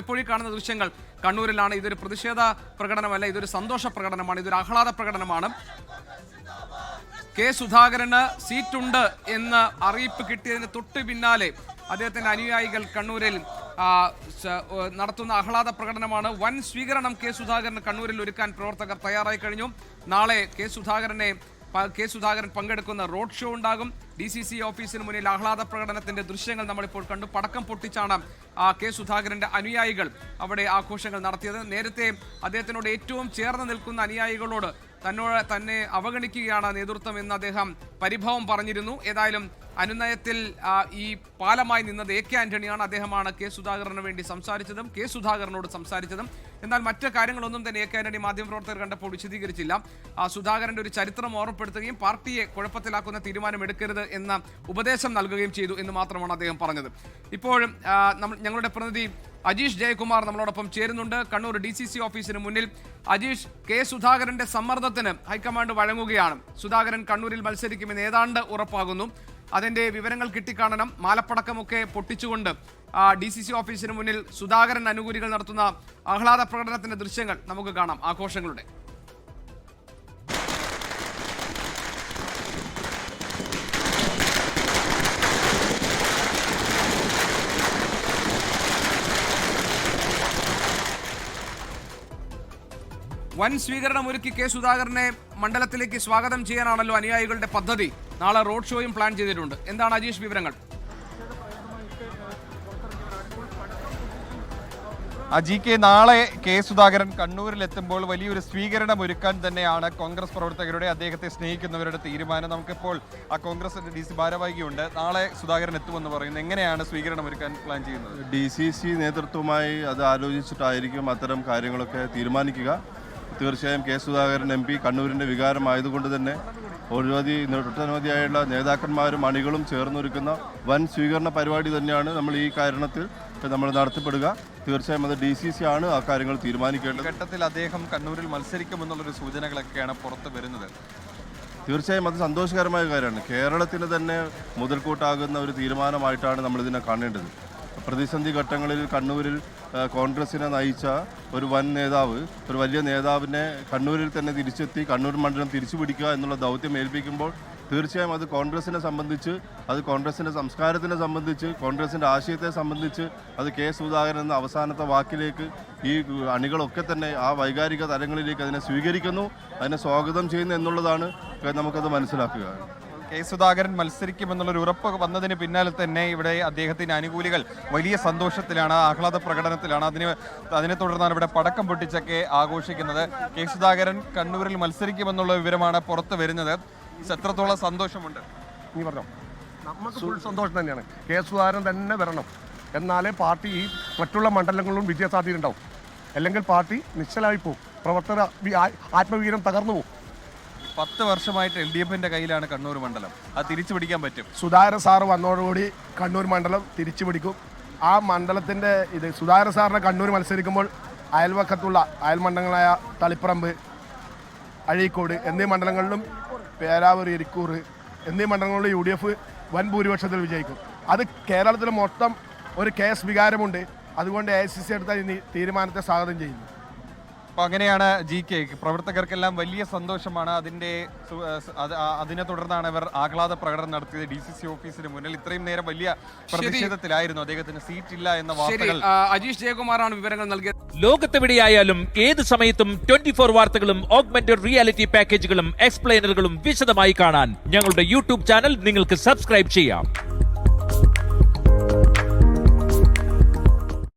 ഇപ്പോൾ ഈ കാണുന്ന ദൃശ്യങ്ങൾ കണ്ണൂരിലാണ്. ഇതൊരു പ്രതിഷേധ പ്രകടനമല്ല, ഇതൊരു സന്തോഷ പ്രകടനമാണ്, ഇതൊരു ആഹ്ലാദ പ്രകടനമാണ്. കെ സുധാകരന് സീറ്റുണ്ട് എന്ന് അറിയിപ്പ് കിട്ടിയതിന് തൊട്ട് പിന്നാലെ അദ്ദേഹത്തിന്റെ അനുയായികൾ കണ്ണൂരിൽ നടത്തുന്ന ആഹ്ലാദ പ്രകടനമാണ്. വൻ സ്വീകരണം കെ സുധാകരന് കണ്ണൂരിൽ ഒരുക്കാൻ പ്രവർത്തകർ തയ്യാറായി കഴിഞ്ഞു. നാളെ കെ സുധാകരൻ പങ്കെടുക്കുന്ന റോഡ് ഷോ ഉണ്ടാകും. DCC ഓഫീസിന് മുന്നിൽ ആഹ്ലാദ പ്രകടനത്തിന്റെ ദൃശ്യങ്ങൾ നമ്മളിപ്പോൾ കണ്ടു. പടക്കം പൊട്ടിച്ചാണ് കെ സുധാകരന്റെ അനുയായികൾ അവിടെ ആഘോഷങ്ങൾ നടത്തിയത്. നേരത്തെ അദ്ദേഹത്തിനോട് ഏറ്റവും ചേർന്ന് നിൽക്കുന്ന അനുയായികളോട് തന്നെ അവഗണിക്കുകയാണ് നേതൃത്വം എന്ന് അദ്ദേഹം പരിഭവം പറഞ്ഞിരുന്നു. ഏതായാലും അനുനയത്തിൽ ഈ പാലമായി നിന്നത് AK ആന്റണിയാണ്. അദ്ദേഹമാണ് കെ സുധാകരന് വേണ്ടി സംസാരിച്ചതും കെ സുധാകരനോട് സംസാരിച്ചതും. എന്നാൽ മറ്റു കാര്യങ്ങളൊന്നും തന്നെ AK ആന്റണി മാധ്യമപ്രവർത്തകർ കണ്ടപ്പോൾ വിശദീകരിച്ചില്ല. സുധാകരന്റെ ഒരു ചരിത്രം ഓർമ്മപ്പെടുത്തുകയും പാർട്ടിയെ കുഴപ്പത്തിലാക്കുന്ന തീരുമാനം എടുക്കരുത് എന്ന ഉപദേശം നൽകുകയും ചെയ്തു എന്ന് മാത്രമാണ് അദ്ദേഹം പറഞ്ഞത്. ഇപ്പോഴും ഞങ്ങളുടെ പ്രതിനിധി അജീഷ് ജയകുമാർ നമ്മളോടൊപ്പം ചേരുന്നുണ്ട്. കണ്ണൂർ DCC ഓഫീസിന് മുന്നിൽ. അജീഷ്, കെ സുധാകരന്റെ സമ്മർദ്ദത്തിന് ഹൈക്കമാൻഡ് വഴങ്ങുകയാണ്. സുധാകരൻ കണ്ണൂരിൽ മത്സരിക്കുമെന്ന് ഏതാണ്ട് ഉറപ്പാകുന്നു. അതിന്റെ വിവരങ്ങൾ കിട്ടിക്കാണണം. മാലപ്പടക്കമൊക്കെ പൊട്ടിച്ചുകൊണ്ട് DCC ഓഫീസിന് മുന്നിൽ സുധാകരൻ അനുകൂലികൾ നടത്തുന്ന ആഹ്ലാദ പ്രകടനത്തിന്റെ ദൃശ്യങ്ങൾ നമുക്ക് കാണാം. ആഘോഷങ്ങളുടെ വൻ സ്വീകരണം ഒരുക്കി കെ സുധാകരനെ മണ്ഡലത്തിലേക്ക് സ്വാഗതം ചെയ്യാനാണല്ലോ അനുയായികളുടെ പദ്ധതി. നാളെ റോഡ് ഷോയും പ്ലാൻ ചെയ്തിട്ടുണ്ട്. എന്താണ് അജീഷ് വിവരങ്ങൾ? GK, നാളെ കെ സുധാകരൻ കണ്ണൂരിൽ എത്തുമ്പോൾ വലിയൊരു സ്വീകരണം ഒരുക്കാൻ തന്നെയാണ് കോൺഗ്രസ് പ്രവർത്തകരുടെ, അദ്ദേഹത്തെ സ്നേഹിക്കുന്നവരുടെ തീരുമാനം. നമുക്കിപ്പോൾ ആ കോൺഗ്രസ് DC ഭാരവാഹിയുണ്ട്. നാളെ സുധാകരൻ എത്തുമെന്ന് പറയുന്നു. എങ്ങനെയാണ് സ്വീകരണം ഒരുക്കാൻ പ്ലാൻ ചെയ്യുന്നത്? DCC നേതൃത്വവുമായി അത് ആലോചിച്ചിട്ടായിരിക്കും അത്തരം കാര്യങ്ങളൊക്കെ തീരുമാനിക്കുക. തീർച്ചയായും കെ സുധാകരൻ MP കണ്ണൂരിൻ്റെ വികാരമായതുകൊണ്ട് തന്നെ ഒട്ടനവധിയായുള്ള നേതാക്കന്മാരും അണികളും ചേർന്നൊരുക്കുന്ന വൻ സ്വീകരണ പരിപാടി തന്നെയാണ് നമ്മൾ ഈ കാരണത്തിൽ നമ്മൾ നടത്തപ്പെടുക. തീർച്ചയായും അത് DCC ആണ് ആ കാര്യങ്ങൾ തീരുമാനിക്കേണ്ടത്. ഘട്ടത്തിൽ അദ്ദേഹം കണ്ണൂരിൽ മത്സരിക്കുമെന്നുള്ളൊരു സൂചനകളൊക്കെയാണ് പുറത്തു വരുന്നത്. തീർച്ചയായും അത് സന്തോഷകരമായ കാര്യമാണ്. കേരളത്തിന് തന്നെ മുതൽക്കൂട്ടാകുന്ന ഒരു തീരുമാനമായിട്ടാണ് നമ്മളിതിനെ കാണേണ്ടത്. പ്രതിസന്ധി ഘട്ടങ്ങളിൽ കണ്ണൂരിൽ കോൺഗ്രസിനെ നയിച്ച ഒരു വൻ നേതാവ്, ഒരു വലിയ നേതാവിനെ കണ്ണൂരിൽ തന്നെ തിരിച്ചെത്തി കണ്ണൂർ മണ്ഡലം തിരിച്ചു പിടിക്കുക എന്നുള്ള ദൗത്യം ഏൽപ്പിക്കുമ്പോൾ തീർച്ചയായും അത് കോൺഗ്രസിനെ സംബന്ധിച്ച്, അത് കോൺഗ്രസിൻ്റെ സംസ്കാരത്തിനെ സംബന്ധിച്ച്, കോൺഗ്രസിൻ്റെ ആശയത്തെ സംബന്ധിച്ച് അത് കെ സുധാകരൻ എന്ന അവസാനത്തെ വാക്കിലേക്ക് ഈ അണികളൊക്കെ തന്നെ ആ വൈകാരിക തലങ്ങളിലേക്ക് അതിനെ സ്വീകരിക്കുന്നു, അതിനെ സ്വാഗതം ചെയ്യുന്നു എന്നുള്ളതാണ് നമുക്കത് മനസ്സിലാക്കുക. കെ സുധാകരൻ മത്സരിക്കുമെന്നുള്ളൊരു ഉറപ്പ് വന്നതിന് പിന്നാലെ തന്നെ ഇവിടെ അദ്ദേഹത്തിന് അനുകൂലികൾ വലിയ സന്തോഷത്തിലാണ്, ആഹ്ലാദ പ്രകടനത്തിലാണ്. അതിനെ തുടർന്നാണ് ഇവിടെ പടക്കം പൊട്ടിച്ചൊക്കെ ആഘോഷിക്കുന്നത്. കെ സുധാകരൻ കണ്ണൂരിൽ മത്സരിക്കുമെന്നുള്ള വിവരമാണ് പുറത്തു വരുന്നത്. എത്രത്തോളം സന്തോഷമുണ്ട്? നീ പറഞ്ഞോ. നമുക്ക് ഫുൾ സന്തോഷം തന്നെയാണ്. കെ സുധാകരൻ തന്നെ വരണം, എന്നാലേ പാർട്ടി ഈ മറ്റുള്ള മണ്ഡലങ്ങളിലും വിജയസാധ്യത ഉണ്ടാവും. അല്ലെങ്കിൽ പാർട്ടി നിശ്ചലമായി പോകും, പ്രവർത്തക ആത്മവീര്യം തകർന്നു പോകും. 10 വർഷമായിട്ട് LDFന്റെ കയ്യിലാണ് കണ്ണൂർ മണ്ഡലം. അത് തിരിച്ചു പിടിക്കാൻ പറ്റും. സുധാകരൻ സാറ് വന്നതോടുകൂടി കണ്ണൂർ മണ്ഡലം തിരിച്ചു പിടിക്കും. ആ മണ്ഡലത്തിൻ്റെ സുധാകരൻ സാറിനെ കണ്ണൂർ മത്സരിക്കുമ്പോൾ അയൽവക്കത്തുള്ള അയൽമണ്ഡലങ്ങളായ തളിപ്പറമ്പ്, അഴീക്കോട് എന്നീ മണ്ഡലങ്ങളിലും പേരാവൂർ, ഇരിക്കൂർ എന്നീ മണ്ഡലങ്ങളിലും UDF വൻ ഭൂരിപക്ഷത്തിൽ വിജയിക്കും. അത് കേരളത്തിൽ മൊത്തം ഒരു കേസ് വികാരമുണ്ട്. അതുകൊണ്ട് AICC എടുത്ത തീരുമാനത്തെ സ്വാഗതം ചെയ്യുന്നു. അപ്പോൾ അങ്ങനെയാണ് GK. പ്രവർത്തകർക്കെല്ലാം വലിയ സന്തോഷമാണ്. അതിനെ തുടർന്നാണ് ഇവർ ആഹ്ലാദ പ്രകടനം നടത്തിയത് DCC ഓഫീസിന് മുന്നിൽ. ഇത്രയും നേരം വലിയ പ്രതിഷേധത്തിലായിരുന്നു. അദ്ദേഹത്തിന് സീറ്റില്ല എന്ന വാർത്തകൾ. അജീഷ് ജയകുമാറാണ് വിവരങ്ങൾ നൽകിയത്. ലോകത്തെവിടെയായാലും ഏത് സമയത്തും 24 വാർത്തകളും ഓഗ്മെന്റഡ് റിയാലിറ്റി പാക്കേജുകളും എക്സ്പ്ലെയിനറുകളും വിശദമായി കാണാൻ ഞങ്ങളുടെ YouTube ചാനൽ നിങ്ങൾക്ക് സബ്സ്ക്രൈബ് ചെയ്യാം.